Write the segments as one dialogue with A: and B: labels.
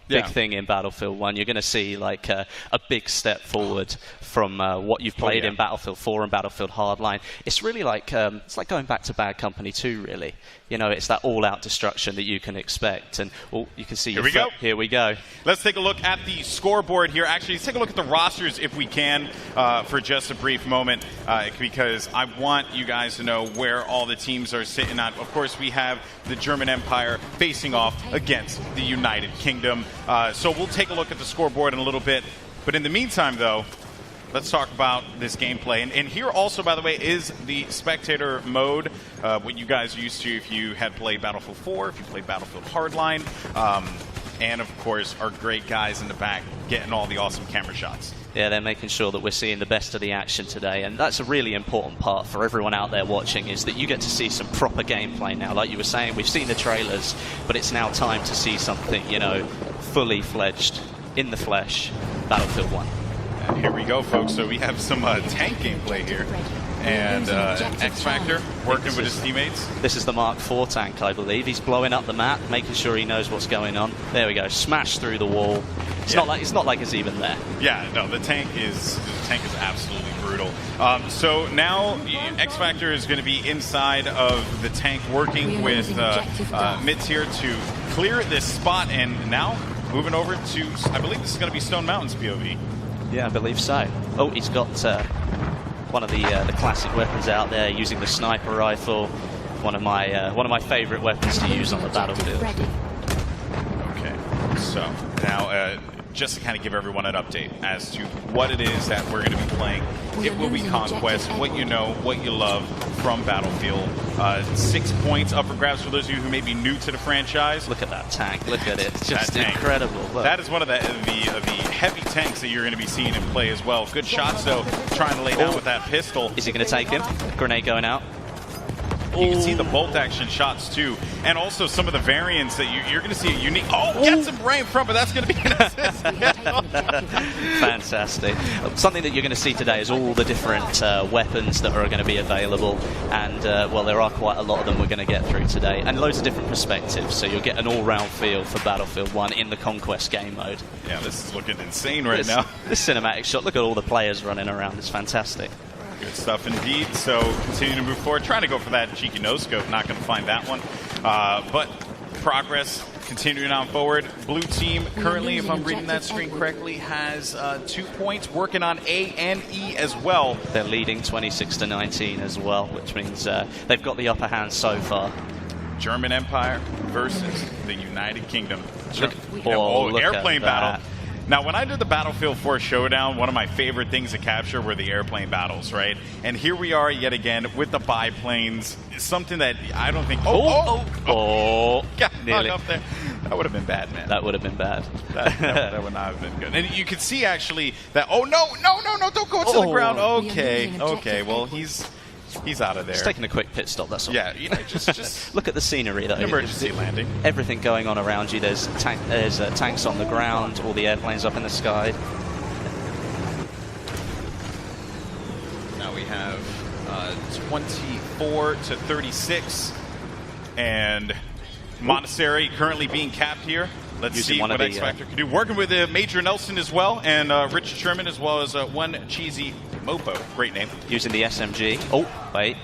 A: Big thing in Battlefield 1, you're going to see like a big step forward from what you've played in Battlefield 4 and Battlefield Hardline. It's really like it's like going back to Bad Company 2, really. You know, it's that all-out destruction that you can expect, and you can see. Here we go.
B: Let's take a look at the scoreboard here. Actually, let's take a look at the rosters if we can for just a brief moment, because I want you guys to know where all the teams are sitting at. Of course, we have the German Empire facing off against the United Kingdom. So we'll take a look at the scoreboard in a little bit. But in the meantime, though, let's talk about this gameplay. And here also, by the way, is the Spectator Mode, what you guys used to if you had played Battlefield 4, if you played Battlefield Hardline, and, of course, our great guys in the back getting all the awesome camera shots.
A: Yeah, they're making sure that we're seeing the best of the action today, and that's a really important part for everyone out there watching, is that you get to see some proper gameplay now. Like you were saying, we've seen the trailers, but it's now time to see something, you know, fully fledged, in the flesh, Battlefield 1.
B: And here we go, folks. So we have some tank gameplay here. And X-Factor working with his teammates.
A: This is the Mark IV tank, I believe. He's blowing up the map, making sure he knows what's going on. There we go, smash through the wall. It's not like it's even there.
B: Yeah, no, the tank is absolutely brutal. So now X-Factor is going to be inside of the tank, working with Mitz here to clear this spot, and now moving over to, I believe this is going to be Stone Mountain's POV.
A: Yeah, I believe so. Oh, he's got one of the classic weapons out there, using the sniper rifle. One of my favorite weapons to use on the battlefield.
B: Okay, so now just to kind of give everyone an update as to what it is that we're going to be playing. It will be Conquest, what you know, what you love from Battlefield. 6 points up for grabs for those of you who may be new to the franchise.
A: Look at that tank. Look at it. It's just incredible. Look.
B: That is one of the heavy tanks that you're going to be seeing in play as well. Good shots, though, trying to lay down with that pistol.
A: Is he going to take him? Grenade going out.
B: You can see the bolt action shots too, and also some of the variants that you're going to see a unique. Oh, gets him right in front, but that's going to be an assist.
A: Fantastic. Something that you're going to see today is all the different weapons that are going to be available, and well, there are quite a lot of them we're going to get through today, and loads of different perspectives. So you'll get an all-round feel for Battlefield 1 in the Conquest game mode.
B: Yeah, this is looking insane right now.
A: This cinematic shot. Look at all the players running around. It's fantastic.
B: Good stuff indeed. So continue to move forward, trying to go for that cheeky no-scope. Not going to find that one. But progress continuing on forward. Blue team currently, if I'm reading that screen correctly, has 2 points, working on A and E as well.
A: They're leading 26-19 as well, which means they've got the upper hand so far.
B: German Empire versus the United Kingdom.
A: Look
B: Airplane battle. Now, when I did the Battlefield 4 Showdown, one of my favorite things to capture were the airplane battles, right? And here we are yet again with the biplanes. Something that I don't think... Got hung up there. That would have been bad, man.
A: That would have been bad.
B: That would not have been good. And you could see, actually, that... Oh, no, don't go to the ground. Okay, well, he's out of there.
A: Just taking a quick pit stop, that's all.
B: Yeah, you know, just
A: look at the scenery, though.
B: Emergency landing.
A: Everything going on around you. There's tanks on the ground, all the airplanes up in the sky.
B: Now we have 24-36, and Monastery currently being capped here. Let's see what X-Factor can do. Working with Major Nelson as well, and Richard Sherman, as well as one cheesy Mopo. Great name.
A: Using the SMG. Oh, wait.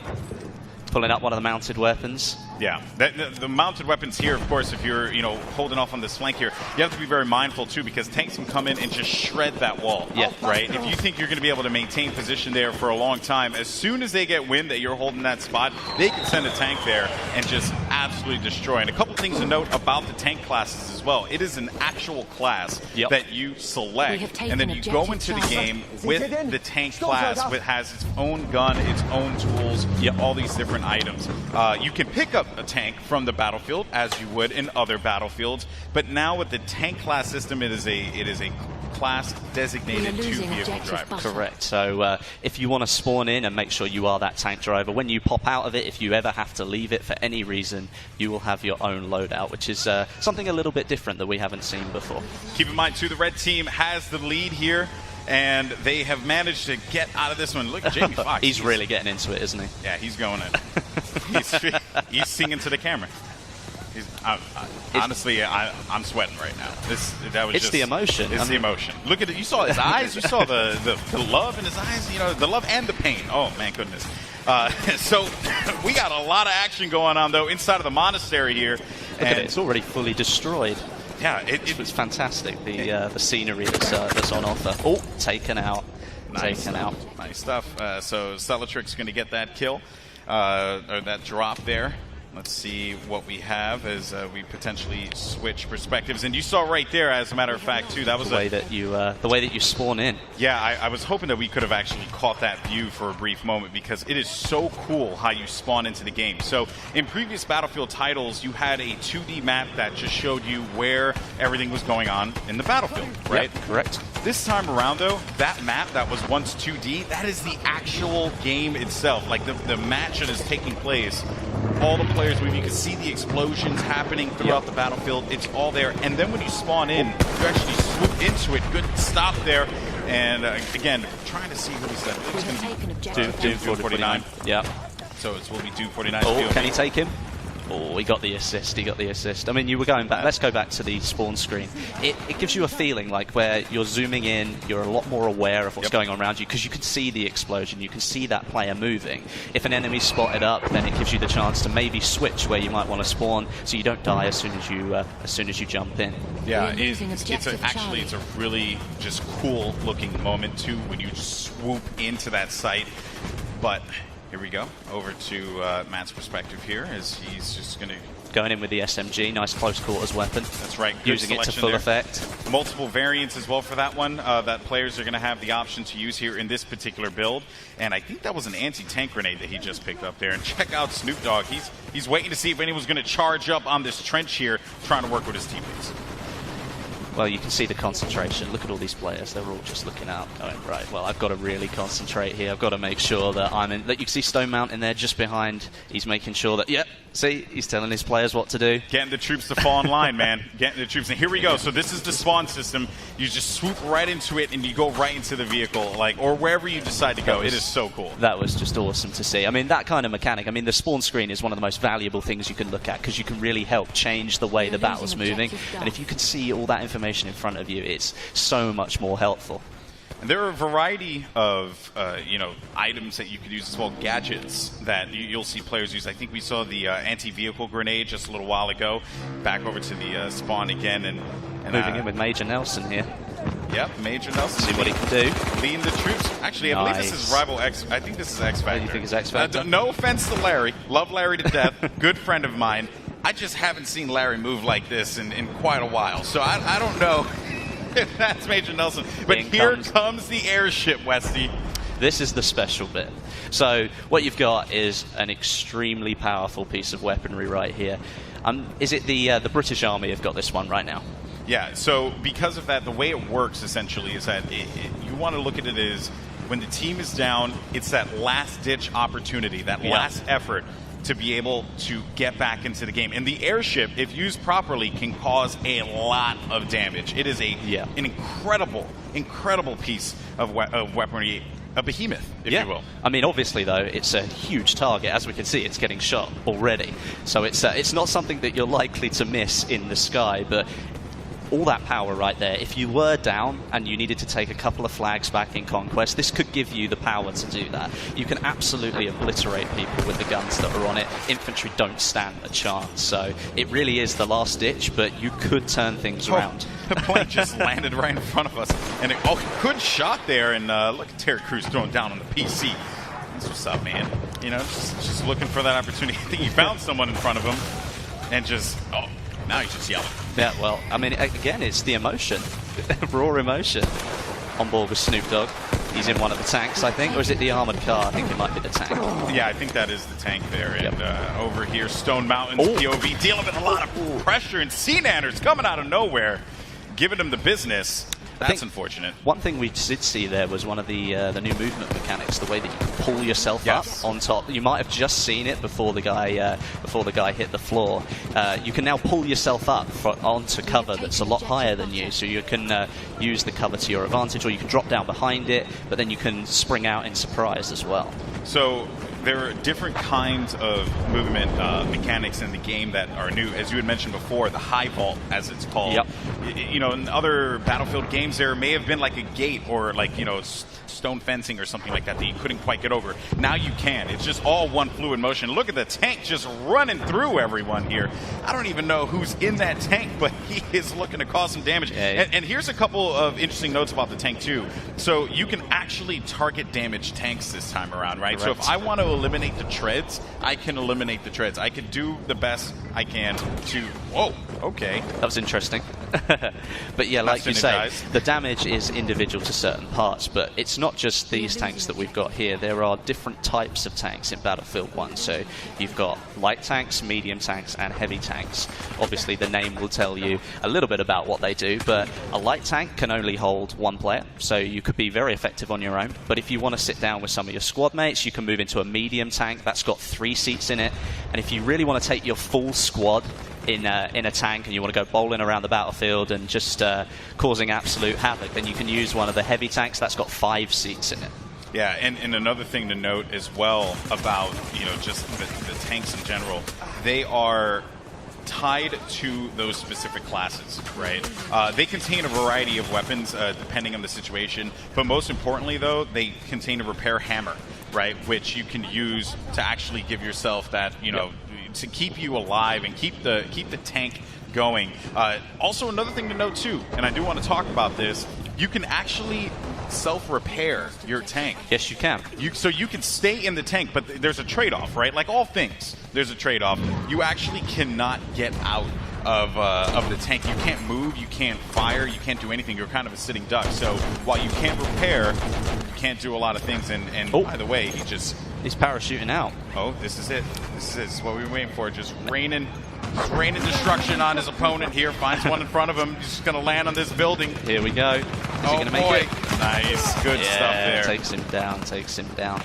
A: Pulling up one of the mounted weapons.
B: Yeah, the mounted weapons here, of course, if you're holding off on this flank here, you have to be very mindful too, because tanks can come in and just shred that wall.
A: Yeah,
B: right. If you think you're going to be able to maintain position there for a long time, as soon as they get wind that you're holding that spot, they can send a tank there and just absolutely destroy. And a couple things to note about the tank classes as well: it is an actual class that you select, and then you go into the game with the tank class, which has its own gun, its own tools, all these different items. You can pick up a tank from the battlefield as you would in other battlefields, but now with the tank class system, it is a class designated to vehicle drivers.
A: Correct. So if you want to spawn in and make sure you are that tank driver, when you pop out of it, if you ever have to leave it for any reason, you will have your own loadout, which is something a little bit different that we haven't seen before.
B: Keep in mind too, the red team has the lead here. and they have managed to get out of this one. Look at Jamie Foxx.
A: He's really getting into it, isn't he?
B: Yeah, he's going in. He's singing to the camera. Honestly, I'm sweating right now. It's
A: the emotion.
B: It's the emotion. Look at it. You saw his eyes. You saw the love in his eyes. You know, the love and the pain. Oh, man, goodness. So we got a lot of action going on, though, inside of the monastery here.
A: Look at it. It's already fully destroyed.
B: Yeah,
A: it's fantastic. The scenery that's on offer. Oh, taken out.
B: Nice.
A: Taken out.
B: Nice stuff. So Celatrix's going to get that kill, or that drop there. Let's see what we have as we potentially switch perspectives. And you saw right there, as a matter of fact, too, that was
A: the way that you spawn in.
B: Yeah, I was hoping that we could have actually caught that view for a brief moment, because it is so cool how you spawn into the game. So in previous Battlefield titles, you had a 2D map that just showed you where everything was going on in the battlefield, right?
A: Yep, correct.
B: This time around, though, that map that was once 2D, that is the actual game itself. Like the match that is taking place, all the players move. You can see the explosions happening throughout the battlefield. It's all there. And then when you spawn in, you actually swoop into it. Good stop there. And again, trying to see who is that. It's going to be Doom 49.
A: Yeah.
B: So it will be Doom 49.
A: Oh, can he take him? Oh, he got the assist. He got the assist. I mean, you were going back. Let's go back to the spawn screen. It gives you a feeling like where you're zooming in, you're a lot more aware of what's going on around you, because you can see the explosion. You can see that player moving. If an enemy's spotted up, then it gives you the chance to maybe switch where you might want to spawn, so you don't die as soon as you jump in.
B: Yeah, it's a really just cool looking moment too when you swoop into that site. But here we go, over to Matt's perspective here, as he's just
A: going in with the SMG, nice close quarters weapon.
B: That's right.
A: Using it to full effect.
B: Multiple variants as well for that one that players are going to have the option to use here in this particular build. And I think that was an anti-tank grenade that he just picked up there. And check out Snoop Dogg. He's waiting to see if anyone's going to charge up on this trench here, trying to work with his teammates.
A: Well, you can see the concentration. Look at all these players. They're all just looking out, going, right, well, I've got to really concentrate here. I've got to make sure that I'm in. That you can see Stone Mountain there just behind. He's making sure that, see, he's telling his players what to do.
B: Getting the troops to fall in line, man. Getting the troops. And here we go. So this is the spawn system. You just swoop right into it, and you go right into the vehicle, or wherever you decide to go. It is so cool.
A: That was just awesome to see. I mean, that kind of mechanic. I mean, the spawn screen is one of the most valuable things you can look at, because you can really help change the way the battle's moving. And if you can see all that information in front of you, it's so much more helpful.
B: And there are a variety of items that you could use as well, gadgets that you'll see players use. I think we saw the anti-vehicle grenade just a little while ago. Back over to the spawn again, and
A: moving in with Major Nelson here.
B: Yep, Major Nelson.
A: See what he can do.
B: Leading the troops. Actually, I believe this is Rival X. I think this is X Factor.
A: You think it's X Factor?
B: No offense to Larry. Love Larry to death. Good friend of mine. I just haven't seen Larry move like this in quite a while. So I don't know if that's Major Nelson. But here comes the airship, Westy.
A: This is the special bit. So what you've got is an extremely powerful piece of weaponry right here. Is it the British Army have got this one right now?
B: Yeah, so because of that, the way it works essentially is that you want to look at it as when the team is down, it's that last-ditch opportunity, that last effort to be able to get back into the game. And the airship, if used properly, can cause a lot of damage. It is an incredible piece of weaponry, a behemoth, if you will.
A: I mean, obviously, though, it's a huge target. As we can see, it's getting shot already. So it's not something that you're likely to miss in the sky, but all that power right there. If you were down and you needed to take a couple of flags back in Conquest, this could give you the power to do that. You can absolutely obliterate people with the guns that are on it. Infantry don't stand a chance. So it really is the last ditch, but you could turn things around.
B: The plane just landed right in front of us. And good shot there. And look at Terry Crews throwing down on the PC. That's what's up, man. You know, just looking for that opportunity. I think he found someone in front of him and now he's just yelling.
A: Yeah, well, I mean, again, it's the emotion, raw emotion. On board with Snoop Dogg. He's in one of the tanks, I think, or is it the armored car? I think it might be the tank.
B: Yeah, I think that is the tank there. And over here, Stone Mountain's POV dealing with a lot of pressure, and Sea Nanners coming out of nowhere, giving him the business. That's unfortunate.
A: One thing we did see there was one of the new movement mechanics, the way that you can pull yourself up on top. You might have just seen it before the guy hit the floor. You can now pull yourself up onto cover that's a lot higher than you, so you can use the cover to your advantage, or you can drop down behind it, but then you can spring out in surprise as well.
B: So there are different kinds of movement mechanics in the game that are new. As you had mentioned before, the high vault, as it's called.
A: Yep.
B: You know, in other Battlefield games, there may have been like a gate or like, you know, stone fencing or something like that you couldn't quite get over. Now you can. It's just all one fluid motion. Look at the tank just running through everyone here. I don't even know who's in that tank, but he is looking to cause some damage.
A: Yeah.
B: And here's a couple of interesting notes about the tank too. So you can actually target damage tanks this time around, right?
A: Correct.
B: So if I want to eliminate the treads, I can eliminate the treads. I can do the best I can to... Whoa, okay.
A: That was interesting. But yeah, like you say, the damage is individual to certain parts, but it's not just these tanks that we've got here. There are different types of tanks in Battlefield 1. So you've got light tanks, medium tanks, and heavy tanks. Obviously, the name will tell you a little bit about what they do, but a light tank can only hold one player, so you could be very effective on your own. But if you want to sit down with some of your squad mates, you can move into a medium tank. That's got 3 seats in it. And if you really want to take your full squad in a tank and you want to go bowling around the battlefield and just causing absolute havoc, then you can use one of the heavy tanks. That's got 5 seats in it.
B: Yeah, and another thing to note as well about, you know, just the tanks in general, they are tied to those specific classes, right? They contain a variety of weapons depending on the situation, but most importantly, though, they contain a repair hammer, right, which you can use to actually give yourself that, you know, to keep you alive and keep the tank going. Also, another thing to note too, and I do want to talk about this, you can actually self-repair your tank.
A: Yes, you can.
B: So you can stay in the tank, but there's a trade-off, right? Like all things, there's a trade-off. You actually cannot get out of the tank. You can't move, you can't fire, you can't do anything. You're kind of a sitting duck. So while you can't repair, you can't do a lot of things. And by the way,
A: he's parachuting out.
B: Oh, this is it. This is what we were waiting for. Just raining destruction on his opponent here. Finds one in front of him. He's just going to land on this building.
A: Here we go. Is he going to make it?
B: Nice. Good stuff there.
A: Takes him down.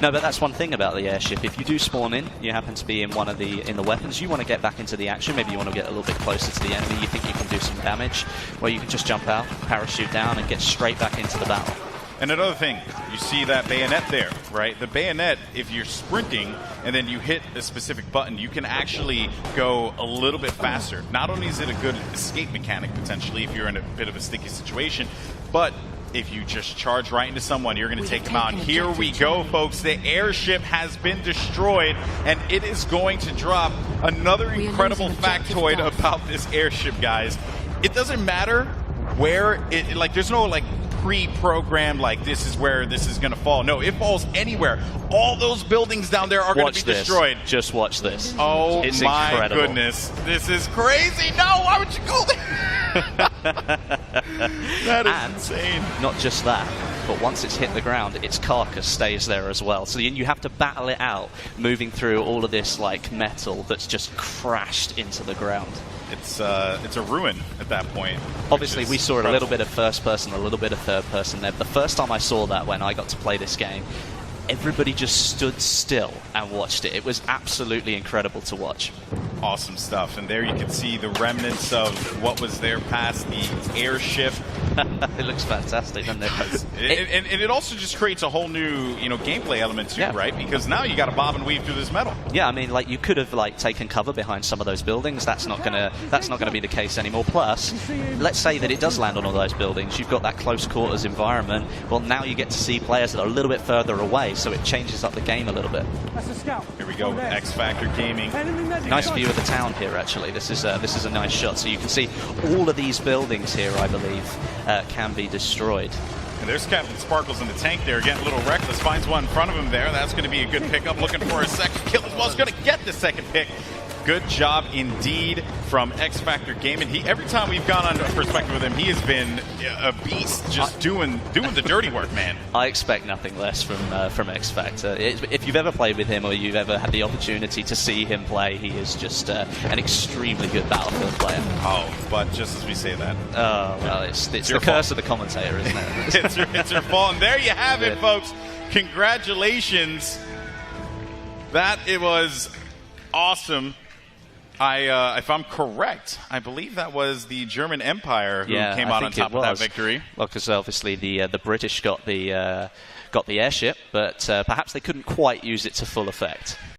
A: No, but that's one thing about the airship. If you do spawn in, you happen to be in one of the weapons, you want to get back into the action. Maybe you want to get a little bit closer to the enemy. You think you can do some damage. Well, you can just jump out, parachute down, and get straight back into the battle.
B: And another thing, you see that bayonet there, right? The bayonet, if you're sprinting and then you hit a specific button, you can actually go a little bit faster. Not only is it a good escape mechanic, potentially, if you're in a bit of a sticky situation, but if you just charge right into someone, you're going to take them out. Here we go, folks. The airship has been destroyed, and it is going to drop another incredible factoid about this airship, guys. It doesn't matter where it, like, there's no, like, pre-programmed, like, this is where this is going to fall. No, it falls anywhere. All those buildings down there are going to be destroyed.
A: Just watch this.
B: Oh,
A: it's
B: my
A: incredible.
B: Goodness. This is crazy. No, why would you go there? That is insane.
A: Not just that, but once it's hit the ground, its carcass stays there as well. So you have to battle it out, moving through all of this, like, metal that's just crashed into the ground.
B: It's a ruin at that point.
A: Obviously, we saw a little bit of first person, a little bit of third person there. The first time I saw that, when I got to play this game, everybody just stood still and watched it. It was absolutely incredible to watch.
B: Awesome stuff. And there you can see the remnants of what was there past the airship.
A: It looks fantastic, doesn't it?
B: And it also just creates a whole new, you know, gameplay element too, right? Because now you got to bob and weave through this metal.
A: Yeah, I mean, like, you could have, like, taken cover behind some of those buildings. That's not gonna be the case anymore. Plus, let's say that it does land on all those buildings. You've got that close quarters environment. Well, now you get to see players that are a little bit further away, so it changes up the game a little bit.
B: Here we go, X Factor Gaming.
A: Nice view of the town here, actually. This is a nice shot. So you can see all of these buildings here, I believe, can be destroyed.
B: And there's Captain Sparkles in the tank there, getting a little reckless. Finds one in front of him there. That's going to be a good pickup. Looking for a second kill as well. He's going to get the second pick. Good job indeed from X Factor Gaming. Every time we've gone on Perspective with him, he has been a beast, just doing the dirty work, man.
A: I expect nothing less from X Factor. If you've ever played with him or you've ever had the opportunity to see him play, he is just an extremely good Battlefield player.
B: Oh, but just as we say that.
A: Oh, well, it's the curse of the commentator, isn't it?
B: it's your fault. And there you have it, folks. Congratulations. It was awesome. If I'm correct, I believe that was the German Empire who came out on top of that victory.
A: Well, because obviously the British got the airship, but perhaps they couldn't quite use it to full effect.